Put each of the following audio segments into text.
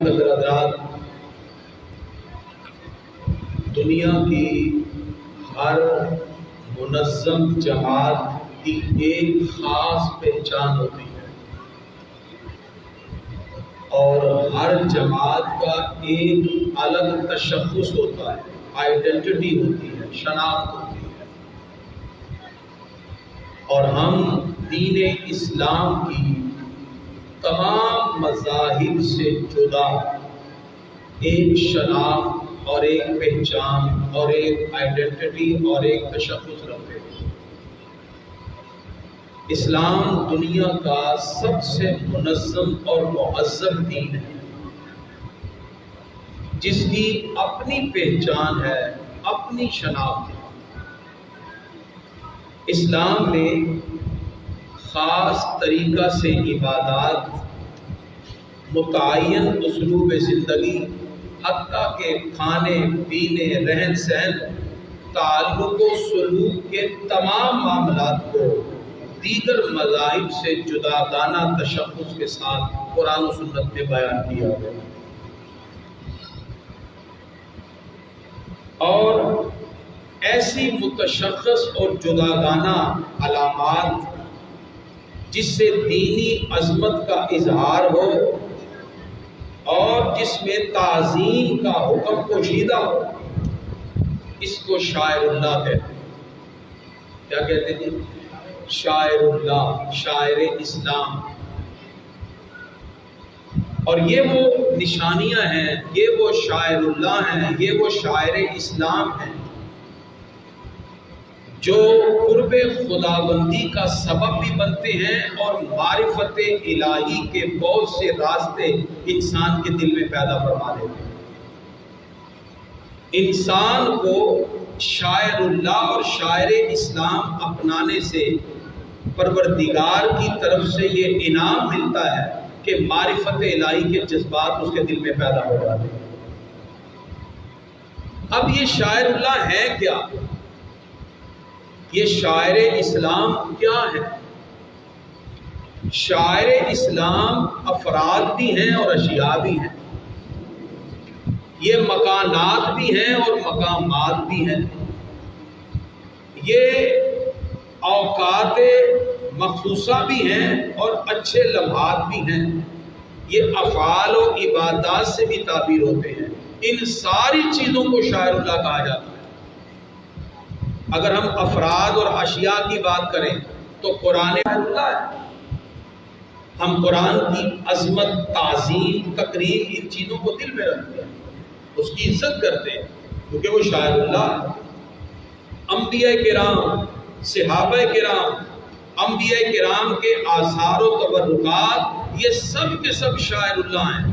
حضرات، دنیا کی ہر منظم جماعت کی ایک خاص پہچان ہوتی ہے اور ہر جماعت کا ایک الگ تشخص ہوتا ہے، آئیڈینٹی ہوتی ہے، شناخت ہوتی ہے۔ اور ہم دین اسلام کی تمام مذاہب سے جدا ایک شناخت اور ایک پہچان اور ایک آئیڈینٹی اور ایک تشخص رکھتے ہیں۔ اسلام دنیا کا سب سے منظم اور مہذب دین ہے، جس کی اپنی پہچان ہے، اپنی شناخت ہے۔ اسلام میں خاص طریقہ سے عبادات، متعین اسلوب زندگی، حتیٰ کہ کھانے پینے، رہن سہن، تعلق و سلوک کے تمام معاملات کو دیگر مذاہب سے جداگانہ تشخص کے ساتھ قرآن و سنت میں بیان کیا گیا۔ اور ایسی متشخص اور جداگانہ علامات جس سے دینی عظمت کا اظہار ہو اور جس میں تعظیم کا حکم پوشیدہ ہو، اس کو شاعر اللہ کہتے ہیں۔ کیا کہتے ہیں؟ شاعر اللہ، شاعر اسلام۔ اور یہ وہ نشانیاں ہیں، یہ وہ شاعر اللہ ہیں، یہ وہ شاعر اسلام ہیں جو قرب خداوندی کا سبب بھی بنتے ہیں اور معرفت الہی کے بہت سے راستے انسان کے دل میں پیدا فرما دیتے ہیں۔ انسان کو شاعر اللہ اور شاعر اسلام اپنانے سے پروردگار کی طرف سے یہ انعام ملتا ہے کہ معرفت الہی کے جذبات اس کے دل میں پیدا ہو جاتے ہیں۔ اب یہ شاعر اللہ ہے کیا؟ یہ شاعر اسلام کیا ہے؟ شاعر اسلام افراد بھی ہیں اور اشیاء بھی ہیں، یہ مکانات بھی ہیں اور مقامات بھی ہیں، یہ اوقات مخصوصہ بھی ہیں اور اچھے لمحات بھی ہیں، یہ افعال و عبادات سے بھی تعبیر ہوتے ہیں۔ ان ساری چیزوں کو شاعر اللہ کہا جاتا ہے۔ اگر ہم افراد اور اشیاء کی بات کریں تو قرآن اللہ ہے۔ ہم قرآن کی عظمت، تعظیم، تقریم، ان چیزوں کو دل میں رکھتے ہیں، اس کی عزت کرتے ہیں کیونکہ وہ شاعر اللہ ہے۔ انبیاء کرام، صحابہ کرام، انبیاء کرام کے آثار و تبرکات، یہ سب کے سب شاعر اللہ ہیں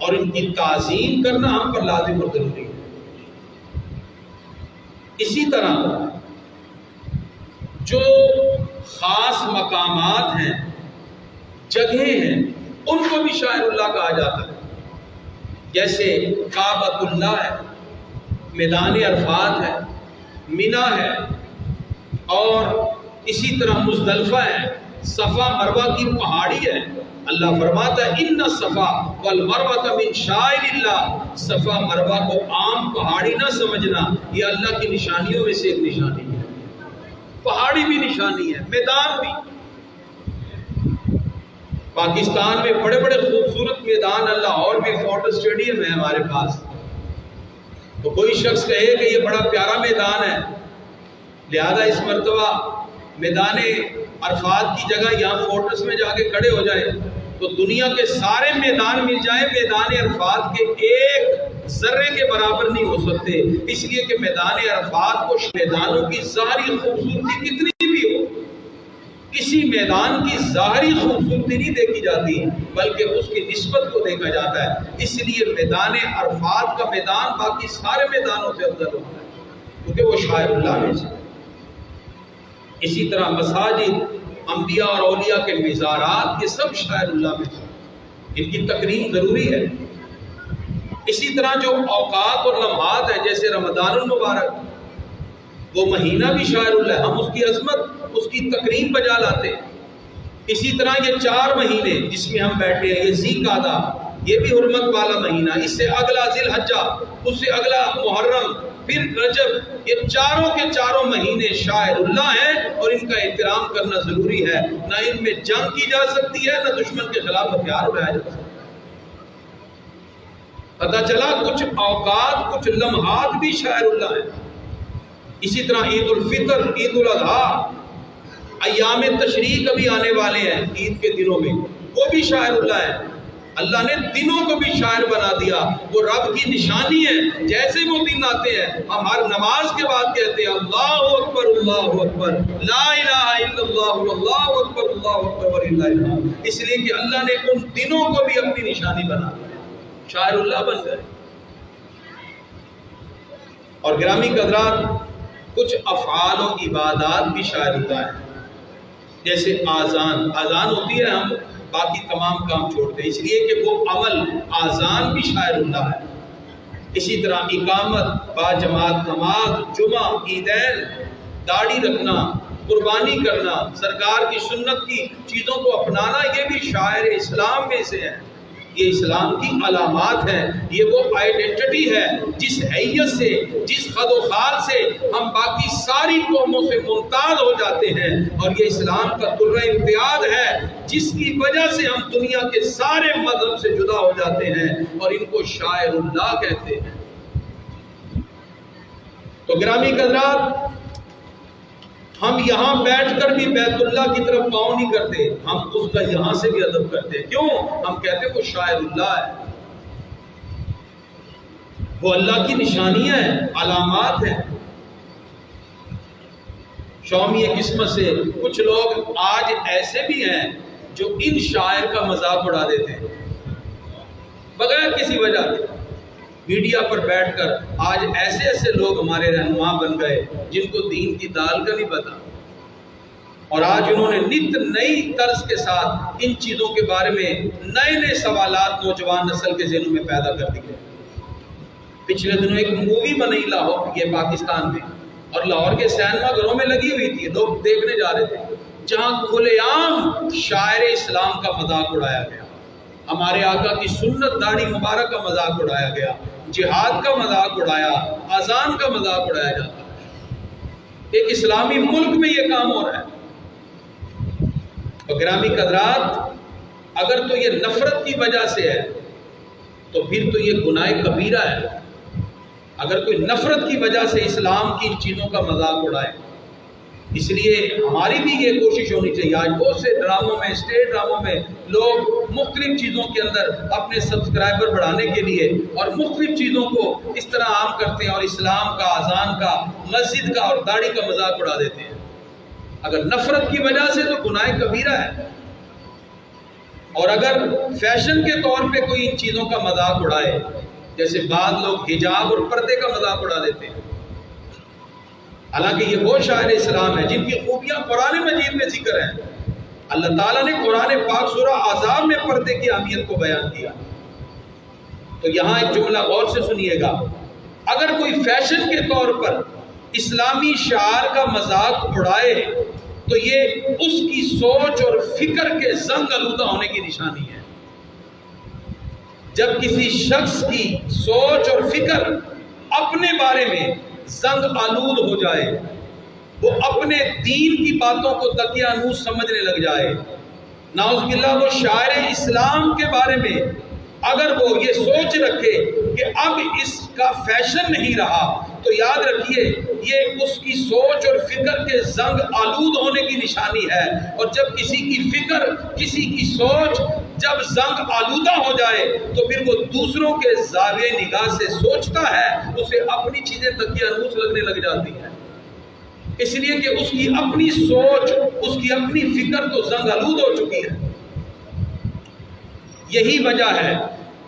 اور ان کی تعظیم کرنا ہم پر لازم اور ضروری ہے۔ اسی طرح جو خاص مقامات ہیں، جگہیں ہیں، ان کو بھی شاعر اللہ کہا جاتا ہے۔ جیسے کعبۃ اللہ ہے، میدان عرفات ہے، منی ہے، اور اسی طرح مزدلفہ ہے، صفا مروہ کی پہاڑی ہے۔ اللہ فرماتا ہے ان الصفا والمروہ من شعائر اللہ، صفا مروہ کو عام پہاڑی نہ سمجھنا، یہ اللہ کی نشانیوں میں سے ایک نشانی ہے۔ پہاڑی بھی نشانی ہے، میدان بھی۔ پاکستان میں بڑے بڑے خوبصورت میدان، اللہ اور بھی فورٹ اسٹیڈیم ہے ہمارے پاس، تو کوئی شخص کہے کہ یہ بڑا پیارا میدان ہے، لہذا اس مرتبہ میدان عرفات کی جگہ یہاں فورٹس میں جا کے کھڑے ہو جائیں تو دنیا کے سارے میدان مل جائیں، میدان عرفات کے ایک ذرے کے برابر نہیں ہو سکتے، اس لیے کہ میدان عرفات کو میدانوں کی ظاہری خوبصورتی کتنی بھی ہو، کسی میدان کی ظاہری خوبصورتی نہیں دیکھی جاتی بلکہ اس کی نسبت کو دیکھا جاتا ہے۔ اس لیے میدان عرفات کا میدان باقی سارے میدانوں سے افضل ہوتا ہے کیونکہ وہ شاعر اللہ میں سے۔ اسی طرح مساجد، انبیاء اور اولیاء کے مزارات، یہ سب شاعر اللہ میں سے، ان کی تکریم ضروری ہے۔ اسی طرح جو اوقات اور لمحات ہیں جیسے رمضان المبارک، وہ مہینہ بھی شاعر اللہ ہے، ہم اس کی عظمت، اس کی تکریم بجا لاتے ہیں۔ اسی طرح یہ 4 مہینے جس میں ہم بیٹھے ہیں، یہ ذی قعدہ، یہ بھی حرمت والا مہینہ، اس سے اگلا ذی الحجہ، اس سے اگلا محرم، پھر رجب، یہ چاروں کے چاروں مہینے شاعر اللہ ہیں اور ان کا احترام کرنا ضروری ہے۔ نہ ان میں جنگ کی جا سکتی ہے، نہ دشمن کے خلاف ہتھیار اٹھایا جا سکتا ہے۔ پتہ چلا کچھ اوقات، کچھ لمحات بھی شاعر اللہ ہیں۔ اسی طرح عید الفطر، عید الاضحیٰ، ایام تشریق ابھی آنے والے ہیں عید کے دنوں میں، وہ بھی شاعر اللہ ہے۔ اللہ نے دنوں کو بھی شاعر بنا دیا، وہ رب کی نشانی ہے۔ جیسے وہ دن آتے ہیں ہم ہر نماز کے بعد کہتے ہیں اللہ اکبر لا الہ الا اللہ اللہ اکبر وللہ الحمد، اس لیے کہ اللہ نے ان دنوں کو بھی اپنی نشانی بنا دیا، شاعر اللہ بن گئے۔ اور گرامی قدرات، کچھ افعال و عبادات بھی شاعر اللہ ہے، جیسے آذان ہوتی ہے، ہم باقی تمام کام چھوڑتے ہیں اس لیے کہ وہ عمل آذان بھی شاعر اللہ ہے۔ اسی طرح اقامت، با جماعت نماز، جمعہ، عیدین، داڑھی رکھنا، قربانی کرنا، سرکار کی سنت کی چیزوں کو اپنانا، یہ بھی شاعر اسلام میں سے ہے۔ یہ اسلام کی علامات ہیں، یہ وہ آئیڈینٹی ہے جس حیثیت سے، جس خد و خال سے ہم باقی ساری قوموں سے ممتاز ہو جاتے ہیں، اور یہ اسلام کا درہ امتیاز ہے جس کی وجہ سے ہم دنیا کے سارے مذہب سے جدا ہو جاتے ہیں اور ان کو شاعر اللہ کہتے ہیں۔ تو گرامی قدرات، ہم یہاں بیٹھ کر بھی بیت اللہ کی طرف پاؤں نہیں کرتے، ہم اس کا یہاں سے بھی ادب کرتے ہیں۔ کیوں؟ ہم کہتے ہیں وہ شاعر اللہ ہے، وہ اللہ کی نشانیاں ہیں، علامات ہیں۔ شومی قسمت سے کچھ لوگ آج ایسے بھی ہیں جو ان شاعر کا مذاق اڑا دیتے ہیں بغیر کسی وجہ کے۔ میڈیا پر بیٹھ کر آج ایسے لوگ ہمارے رہنما بن گئے جن کو دین کی دال کا نہیں پتا، اور آج انہوں نے نت نئی طرز کے ساتھ ان چیزوں کے بارے میں نئے سوالات نوجوان نسل کے ذہنوں میں پیدا کر دیے۔ پچھلے دنوں ایک مووی بنی لاہور، یہ پاکستان میں، اور لاہور کے سینما گھروں میں لگی ہوئی تھی، لوگ دیکھنے جا رہے تھے، جہاں کھلے عام شاعر اسلام کا مذاق اڑایا گیا، ہمارے آقا کی سنت داڑھی مبارک کا مذاق اڑایا گیا، جہاد کا مذاق اڑایا، اذان کا مذاق اڑایا جاتا ہے۔ ایک اسلامی ملک میں یہ کام ہو رہا ہے۔ اور گرامی قدرات، اگر تو یہ نفرت کی وجہ سے ہے تو پھر تو یہ گناہ کبیرہ ہے۔ اگر کوئی نفرت کی وجہ سے اسلام کی چیزوں کا مذاق اڑائے، اس لیے ہماری بھی یہ کوشش ہونی چاہیے۔ آج بہت سے ڈراموں میں، اسٹیج ڈراموں میں لوگ مختلف چیزوں کے اندر اپنے سبسکرائبر بڑھانے کے لیے اور مختلف چیزوں کو اس طرح عام کرتے ہیں، اور اسلام کا، اذان کا، مسجد کا اور داڑھی کا مذاق اڑا دیتے ہیں۔ اگر نفرت کی وجہ سے تو گناہ کبیرہ ہے، اور اگر فیشن کے طور پہ کوئی ان چیزوں کا مذاق اڑائے، جیسے بعض لوگ حجاب اور پردے کا مذاق اڑا دیتے ہیں، حالانکہ یہ وہ شاعر اسلام ہے جن کی خوبیاں قرآن مجید میں ذکر ہیں۔ اللہ تعالیٰ نے قرآن پاک سورہ احزاب میں پردے کی اہمیت کو بیان کیا۔ تو یہاں ایک جملہ غور سے سنیے گا، اگر کوئی فیشن کے طور پر اسلامی شعار کا مذاق اڑائے تو یہ اس کی سوچ اور فکر کے زنگ آلودہ ہونے کی نشانی ہے۔ جب کسی شخص کی سوچ اور فکر اپنے بارے میں زنگ آلود ہو جائے، وہ اپنے دین کی باتوں کو تکیہ نوش سمجھنے لگ جائے، نعوذ باللہ وہ شاعر اسلام کے بارے میں اگر وہ یہ سوچ رکھے کہ اب اس کا فیشن نہیں رہا، تو یاد رکھیے یہ اس کی سوچ اور فکر کے زنگ آلود ہونے کی نشانی ہے۔ اور جب کسی کی فکر، کسی کی سوچ جب زنگ آلودہ ہو جائے تو پھر وہ دوسروں کے زاویہ نگاہ سے سوچتا ہے، اسے اپنی چیزیں تکیہ نوش لگنے لگ جاتی ہیں، اس لیے کہ اس کی اپنی سوچ، اس کی اپنی فکر تو زنگ آلود ہو چکی ہے۔ یہی وجہ ہے،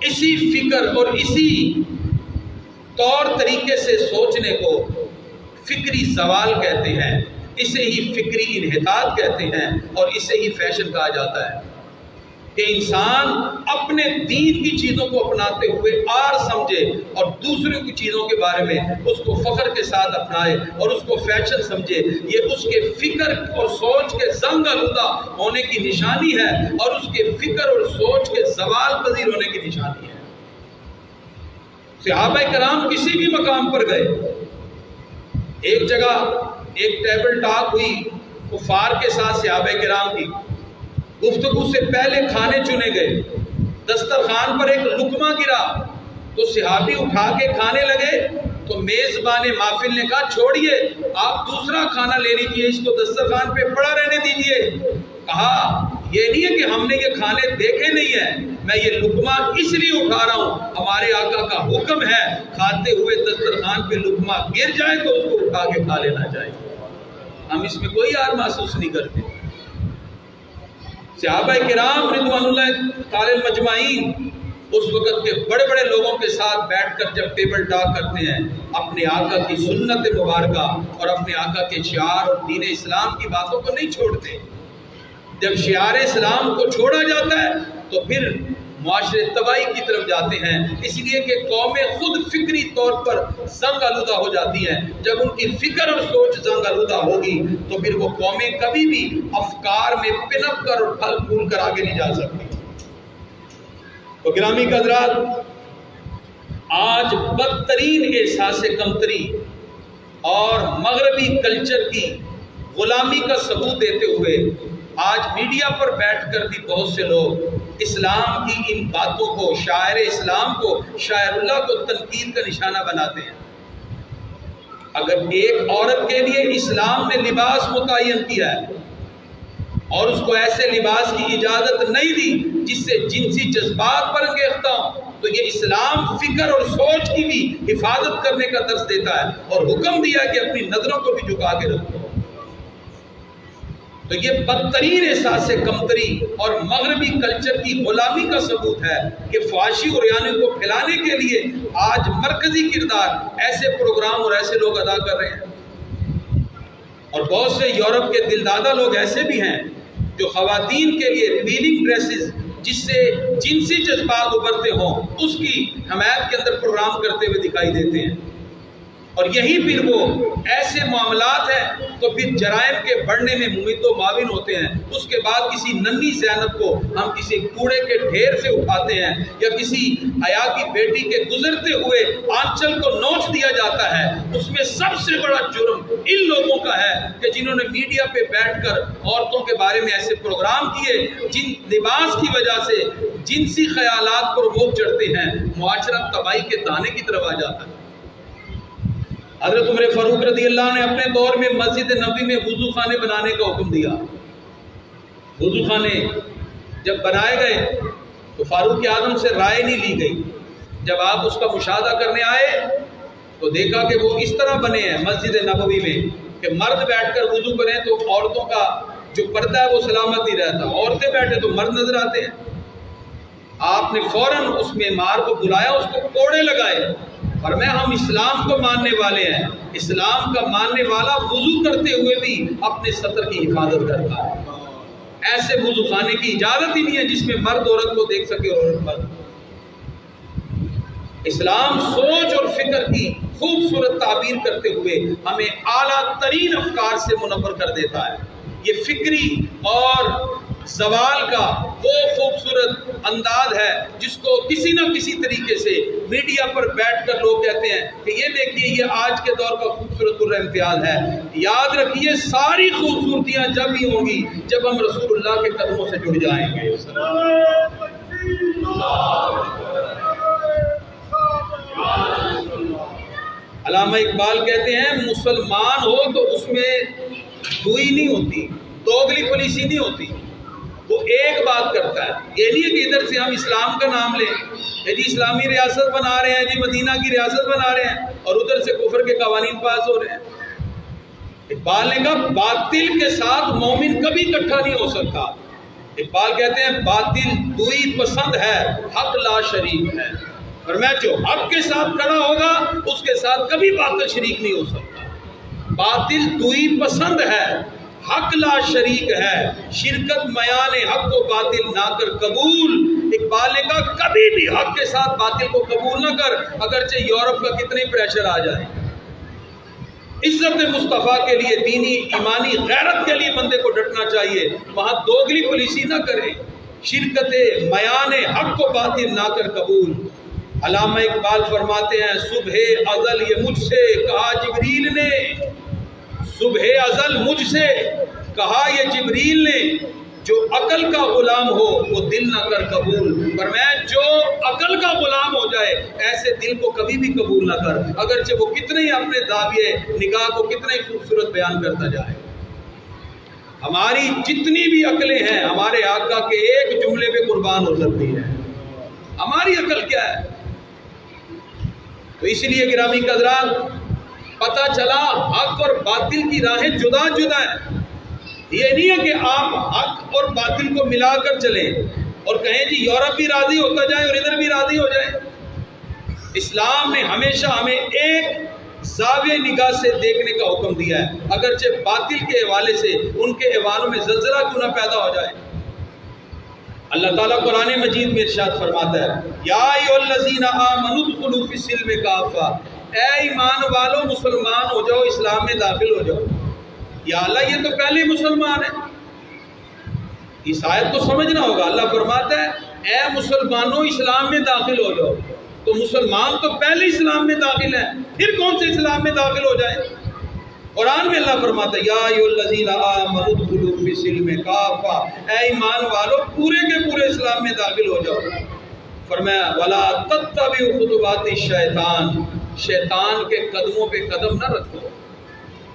اسی فکر اور اسی طور طریقے سے سوچنے کو فکری زوال کہتے ہیں، اسے ہی فکری انحطاط کہتے ہیں، اور اسے ہی فیشن کہا جاتا ہے۔ کہ انسان اپنے دین کی چیزوں کو اپناتے ہوئے آر سمجھے اور دوسروں کی چیزوں کے بارے میں اس کو فخر کے ساتھ اپنائے اور اس کو فیشن سمجھے، یہ اس کے فکر اور سوچ کے زنگ آلودہ ہونے کی نشانی ہے اور اس کے فکر اور سوچ کے زوال پذیر ہونے کی نشانی ہے۔ صحابہ کرام کسی بھی مقام پر گئے، ایک جگہ ایک ٹیبل ٹاک ہوئی کفار کے ساتھ صحابہ کرام کی، گفتگو سے پہلے کھانے چنے گئے، دسترخوان پر ایک لقمہ گرا تو صحابی اٹھا کے کھانے لگے تو میزبان محفل نے کہا چھوڑیے، آپ دوسرا کھانا لے لیجیے، اس کو دسترخوان پہ پڑا رہنے دیجیے۔ کہا یہ نہیں ہے کہ ہم نے یہ کھانے دیکھے نہیں ہیں، میں یہ لقمہ اس لیے اٹھا رہا ہوں، ہمارے آقا کا حکم ہے کھاتے ہوئے دسترخوان پہ لقمہ گر جائے تو اس کو اٹھا کے کھا لینا چاہیے۔ ہم اس میں کوئی یار محسوس نہیں کرتے۔ صحابہ کرام رضوان اللہ تعالی مجمعین اس وقت کے بڑے بڑے لوگوں کے ساتھ بیٹھ کر جب ٹیبل ٹاک کرتے ہیں، اپنے آقا کی سنت مبارکہ اور اپنے آقا کے شعار اور دین اسلام کی باتوں کو نہیں چھوڑتے۔ جب شعار اسلام کو چھوڑا جاتا ہے تو پھر معاشرے تباہی کی طرف جاتے ہیں، اس لیے کہ قومیں خود فکری طور پر زنگ آلودہ ہو جاتی ہیں۔ جب ان کی فکر اور سوچ زنگ آلودہ ہوگی تو پھر وہ قومیں کبھی بھی افکار میں پنپ کر اور پھل پھول کر آگے نہیں جا سکتی۔ تو گرامی حضرات، آج بدترین احساس کمتری اور مغربی کلچر کی غلامی کا ثبوت دیتے ہوئے آج میڈیا پر بیٹھ کر بھی بہت سے لوگ اسلام کی ان باتوں کو، شاعر اسلام کو، شاعر اللہ کو تنقید کا نشانہ بناتے ہیں۔ اگر ایک عورت کے لیے اسلام نے لباس متعین کیا ہے اور اس کو ایسے لباس کی اجازت نہیں دی جس سے جنسی جذبات پر انگیختہ ہوں، تو یہ اسلام فکر اور سوچ کی بھی حفاظت کرنے کا درس دیتا ہے اور حکم دیا کہ اپنی نظروں کو بھی جھکا کے رکھو۔ تو یہ بدترین احساس کمتری اور مغربی کلچر کی غلامی کا ثبوت ہے کہ فحاشی اور ریانی کو پھیلانے کے لیے آج مرکزی کردار ایسے پروگرام اور ایسے لوگ ادا کر رہے ہیں۔ اور بہت سے یورپ کے دلدادہ لوگ ایسے بھی ہیں جو خواتین کے لیے ریویلنگ ڈریسز جس سے جنسی جذبات ابھرتے ہوں اس کی حمایت کے اندر پروگرام کرتے ہوئے دکھائی دیتے ہیں۔ اور یہی پھر وہ ایسے معاملات ہیں تو پھر جرائم کے بڑھنے میں ممید و معاون ہوتے ہیں۔ اس کے بعد کسی ننھی زینب کو ہم کسی کوڑے کے ڈھیر سے اٹھاتے ہیں یا کسی حیا کی بیٹی کے گزرتے ہوئے آنچل کو نوچ دیا جاتا ہے۔ اس میں سب سے بڑا جرم ان لوگوں کا ہے کہ جنہوں نے میڈیا پہ بیٹھ کر عورتوں کے بارے میں ایسے پروگرام کیے جن لباس کی وجہ سے جنسی خیالات پر وہ چڑھتے ہیں، معاشرہ تباہی کے دانے کی طرف آ جاتا ہے۔ حضرت عمر فاروق رضی اللہ نے اپنے دور میں مسجد نبوی میں وضو خانے بنانے کا حکم دیا۔ وضو خانے جب بنائے گئے تو فاروق اعظم سے رائے نہیں لی گئی۔ جب آپ اس کا مشاہدہ کرنے آئے تو دیکھا کہ وہ اس طرح بنے ہیں مسجد نبوی میں کہ مرد بیٹھ کر وضو کریں تو عورتوں کا جو پردہ ہے وہ سلامت نہیں رہتا، عورتیں بیٹھے تو مرد نظر آتے ہیں۔ آپ نے فوراً اس معمار کو بلایا، اس کو کوڑے لگائے، فرمایا ہم اسلام کو ماننے والے ہیں، اسلام کا ماننے والا وضو کرتے ہوئے بھی اپنے سطر کی حفاظت کرتا ہے۔ ایسے وضو خانے کی اجازت ہی نہیں ہے جس میں مرد عورت کو دیکھ سکے اور عورت مرد۔ اسلام سوچ اور فکر کی خوبصورت تعبیر کرتے ہوئے ہمیں اعلیٰ ترین افکار سے منور کر دیتا ہے۔ یہ فکری اور زوال کا وہ خوبصورت انداز ہے جس کو کسی نہ کسی طریقے سے میڈیا پر بیٹھ کر لوگ کہتے ہیں کہ یہ دیکھیے یہ آج کے دور کا خوبصورت امتیاز ہے۔ یاد رکھیے ساری خوبصورتیاں جب ہی ہوں گی جب ہم رسول اللہ کے قدموں سے جڑ جائیں گے۔ علامہ اقبال کہتے ہیں مسلمان ہو تو اس میں دوئی نہیں ہوتی، دوگلی پولیسی نہیں ہوتی، وہ ایک بات کرتا ہے۔ یہ نہیں ہے کہ ادھر سے ہم اسلام کا نام لیں کہ جی اسلامی ریاست بنا رہے ہیں، جی مدینہ کی ریاست بنا رہے ہیں، اور ادھر سے کفر کے قوانین پاس ہو رہے ہیں۔ اقبال نے کہا باطل کے ساتھ مومن کبھی اکٹھا نہیں ہو سکتا۔ اقبال کہتے ہیں باطل دوئی پسند ہے، حق لا شریک ہے، اور میں جو حق کے ساتھ کھڑا ہوگا اس کے ساتھ کبھی باطل شریک نہیں ہو سکتا۔ باطل دوئی پسند ہے، حق لا شریک ہے، شرکت میان حق کو باطل نہ کر قبول۔ اقبال نے کہا کبھی بھی حق کے ساتھ باطل کو قبول نہ کر، اگرچہ یورپ کا کتنے پریشر آ جائے۔ عزت مصطفیٰ کے لیے، دینی ایمانی غیرت کے لیے بندے کو ڈٹنا چاہیے، وہاں دوگلی پالیسی نہ کرے۔ شرکت میان حق کو باطل نہ کر قبول۔ علامہ اقبال فرماتے ہیں صبح ازل یہ مجھ سے کہا جبریل نے، صبح ازل مجھ سے کہا یہ جبریل نے، جو عقل کا غلام ہو وہ دل نہ کر قبول۔ فرمایا جو عقل کا غلام ہو جائے ایسے دل کو کبھی بھی قبول نہ کر، اگرچہ وہ کتنے ہی اپنے زاویے نگاہ کو کتنا ہی خوبصورت بیان کرتا جائے۔ ہماری جتنی بھی عقلیں ہیں ہمارے آقا کے ایک جملے پہ قربان ہو سکتی ہیں۔ ہماری عقل کیا ہے؟ تو اس لیے گرامی قدران، پتہ چلا حق اور باطل کی راہیں جدا جدا ہیں۔ یہ نہیں ہے کہ آپ حق اور باطل کو ملا کر چلیں اور کہیں جی یورپ بھی راضی ہوتا جائے اور ادھر بھی راضی ہو جائے۔ اسلام نے ہمیشہ ہمیں ایک زاویہ نگاہ سے دیکھنے کا حکم دیا ہے، اگرچہ باطل کے حوالے سے ان کے ایوانوں میں زلزلہ کیوں نہ پیدا ہو جائے۔ اللہ تعالیٰ قرآن مجید میں ارشاد فرماتا ہے یا ایھا الذین آمنوا ادخلوا فی السلم کافہ، اے ایمان والو مسلمان ہو جاؤ، اسلام میں داخل ہو جاؤ۔ یا اللہ یہ تو پہلے مسلمان ہے، اس آیت کو سمجھنا ہوگا۔ اللہ فرماتا ہے اے مسلمانوں اسلام میں داخل ہو جاؤ، تو مسلمان تو پہلے اسلام میں داخل ہے، پھر کون سے اسلام میں داخل ہو جائے؟ قرآن میں اللہ فرماتا ہے یا ایھا الذین آمنوا ادخلوا فی السلم کافہ، اے ایمان والو پورے کے پورے اسلام میں داخل ہو جاؤ۔ فرمایا ولا تتبعوا خطوات الشیطان، شیطان کے قدموں پہ قدم نہ رکھو۔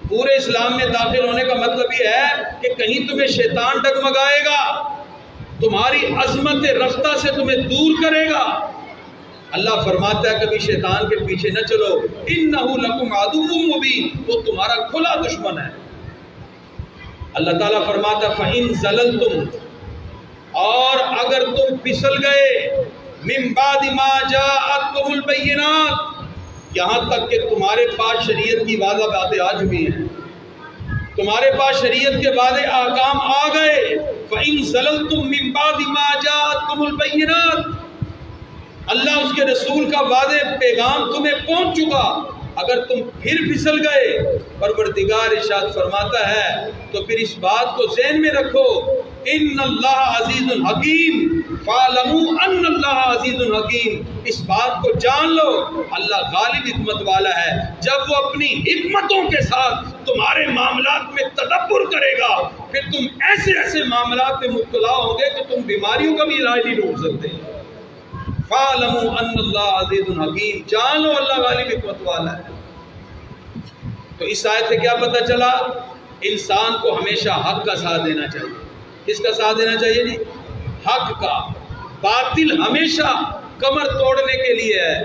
پورے اسلام میں داخل ہونے کا مطلب یہ ہے کہ کہیں تمہیں شیطان ڈگمگائے گا، تمہاری عظمت رفتہ سے تمہیں دور کرے گا۔ اللہ فرماتا ہے کبھی شیطان کے پیچھے نہ چلو، انہ لکم عدو مبین، وہ تمہارا کھلا دشمن ہے۔ اللہ تعالیٰ فرماتا ہے فإن زللتم، اور اگر تم پھسل گئے، من بعد ما جاءتکم البینات، یہاں تک کہ تمہارے پاس شریعت کی واضح باتیں آ چکی ہیں، تمہارے پاس شریعت کے واضح احکام آ گئے، فإن زللتم من بعد ما جاءتکم البینات، اللہ اس کے رسول کا واضح پیغام تمہیں پہنچ چکا، اگر تم پھر پھسل گئے، پروردگار ارشاد فرماتا ہے تو پھر اس بات کو ذہن میں رکھو ان اللہ عزیز حکیم، فاعلموا ان اللہ عزیز حکیم، اس بات کو جان لو اللہ غالب حکمت والا ہے۔ جب وہ اپنی حکمتوں کے ساتھ تمہارے معاملات میں تدبر کرے گا پھر تم ایسے ایسے معاملات میں مبتلا ہو گے کہ تم بیماریوں کا بھی علاج نہیں ڈھونڈ سکتے۔ فَاعْلَمُوا أَنَّ اللَّهَ عَزِيزٌ حَكِيمٌ، جان لو اللہ غالب حکمت والا ہے۔ تو اس آیت سے کیا پتہ چلا؟ انسان کو ہمیشہ حق کا ساتھ دینا چاہیے۔ کس کا ساتھ دینا چاہیے جی؟ حق کا۔ باطل ہمیشہ کمر توڑنے کے لیے ہے۔